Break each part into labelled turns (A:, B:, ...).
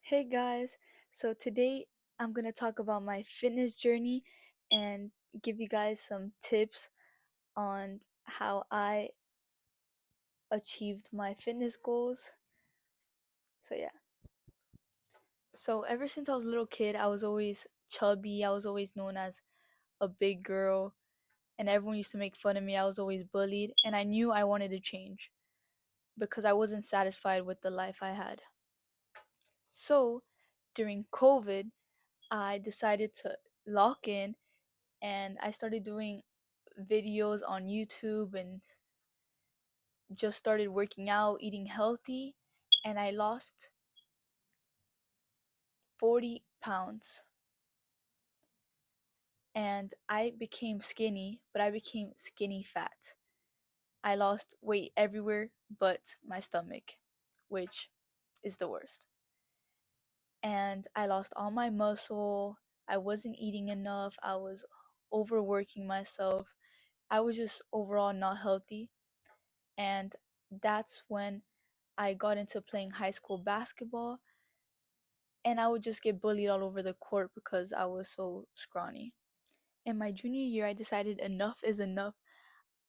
A: Hey guys, so today I'm going to talk about my fitness journey and give you guys some tips on how I achieved my fitness goals. So, yeah. So, ever since I was a little kid, I was always chubby. I was always known as a big girl, and everyone used to make fun of me. I was always bullied, and I knew I wanted to change because I wasn't satisfied with the life I had. So, during COVID, I decided to lock in and I started doing videos on YouTube and just started working out, eating healthy, and I lost 40 pounds. And I became skinny, but I became skinny fat. I lost weight everywhere but my stomach, which is the worst. And I lost all my muscle. I wasn't eating enough. I was overworking myself. I was just overall not healthy. And that's when I got into playing high school basketball, and I would just get bullied all over the court because I was so scrawny. In my junior year, I decided enough is enough.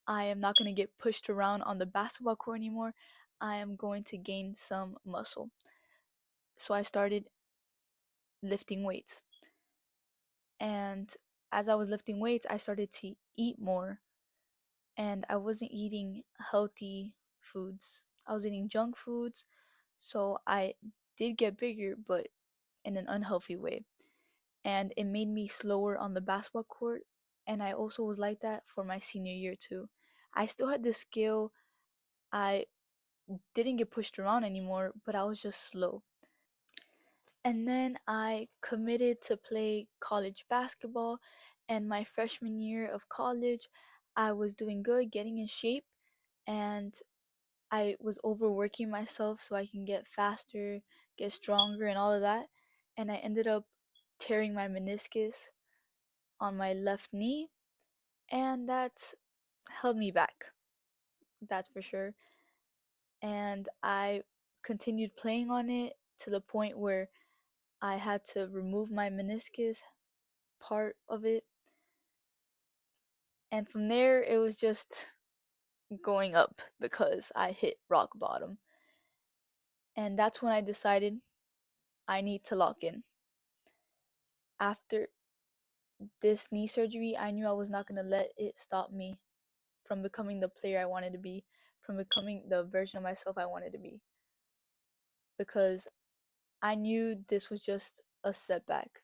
A: I am not going to get pushed around on the basketball court anymore. I am going to gain some muscle. So I started lifting weights. And as I was lifting weights, I started to eat more. And I wasn't eating healthy foods, I was eating junk foods. So I did get bigger, but in an unhealthy way. And it made me slower on the basketball court. And I also was like that for my senior year too. I still had the skill. I didn't get pushed around anymore, but I was just slow. And then I committed to play college basketball. And my freshman year of college, I was doing good, getting in shape, and I was overworking myself so I can get faster, get stronger, and all of that. And I ended up tearing my meniscus on my left knee, and that held me back, that's for sure. And I continued playing on it to the point where I had to remove my meniscus part of it. And from there, it was just going up because I hit rock bottom. And that's when I decided I need to lock in. After this knee surgery, I knew I was not going to let it stop me from becoming the player I wanted to be, from becoming the version of myself I wanted to be. Because I knew this was just a setback,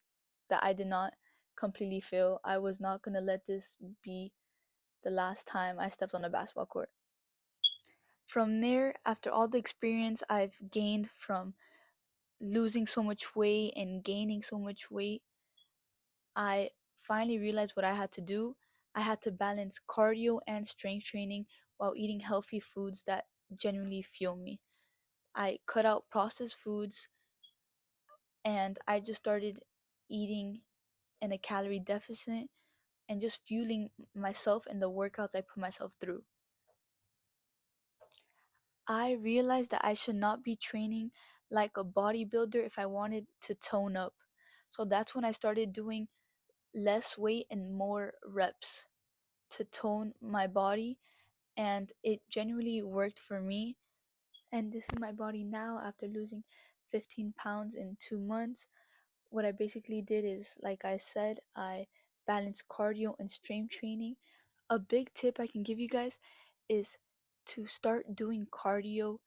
A: that I did not completely fail. I was not going to let this be the last time I stepped on a basketball court. From there, after all the experience I've gained from losing so much weight and gaining so much weight, I finally realized what I had to do. I had to balance cardio and strength training while eating healthy foods that genuinely fuel me. I cut out processed foods and I just started eating in a calorie deficit and just fueling myself in the workouts I put myself through. I realized that I should not be training like a bodybuilder if I wanted to tone up. So that's when I started doing less weight and more reps to tone my body, and it genuinely worked for me. And this is my body now after losing 15 pounds in 2 months. What I basically did is, like I said, I balanced cardio and strength training. A big tip I can give you guys is to start doing cardio.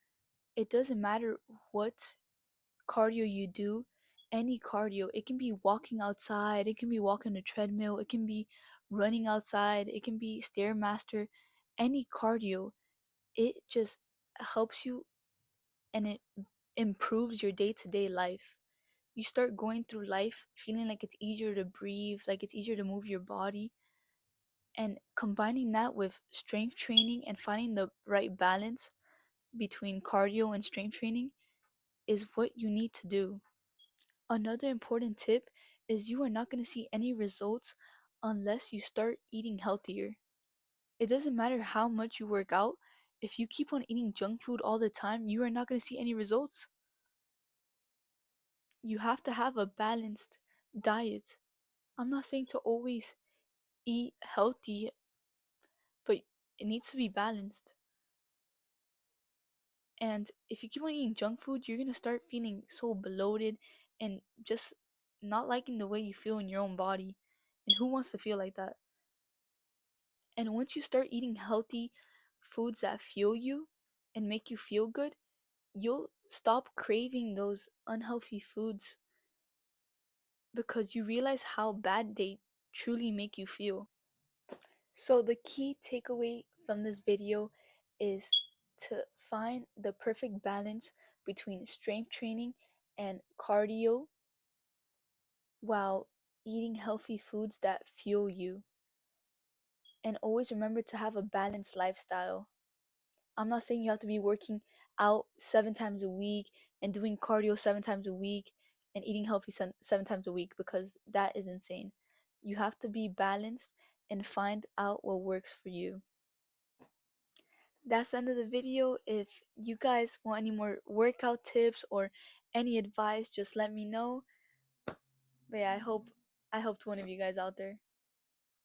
A: It doesn't matter what cardio you do, any cardio. It can be walking outside, it can be walking a treadmill, it can be running outside, it can be stairmaster. Any cardio, it just helps you and it improves your day-to-day life. You start going through life feeling like it's easier to breathe, like it's easier to move your body. And combining that with strength training and finding the right balance between cardio and strength training is what you need to do. Another important tip is you are not going to see any results unless you start eating healthier. It doesn't matter how much you work out, if you keep on eating junk food all the time, you are not going to see any results. You have to have a balanced diet. I'm not saying to always eat healthy, but it needs to be balanced. And if you keep on eating junk food, you're gonna start feeling so bloated and just not liking the way you feel in your own body. And who wants to feel like that? And once you start eating healthy foods that fuel you and make you feel good, you'll stop craving those unhealthy foods because you realize how bad they truly make you feel. So, the key takeaway from this video is to find the perfect balance between strength training and cardio while eating healthy foods that fuel you. And always remember to have a balanced lifestyle. I'm not saying you have to be working out 7 times a week and doing cardio 7 times a week and eating healthy 7 times a week, because that is insane. You have to be balanced and find out what works for you. That's the end of the video. If you guys want any more workout tips or any advice, just let me know. But yeah, I helped one of you guys out there.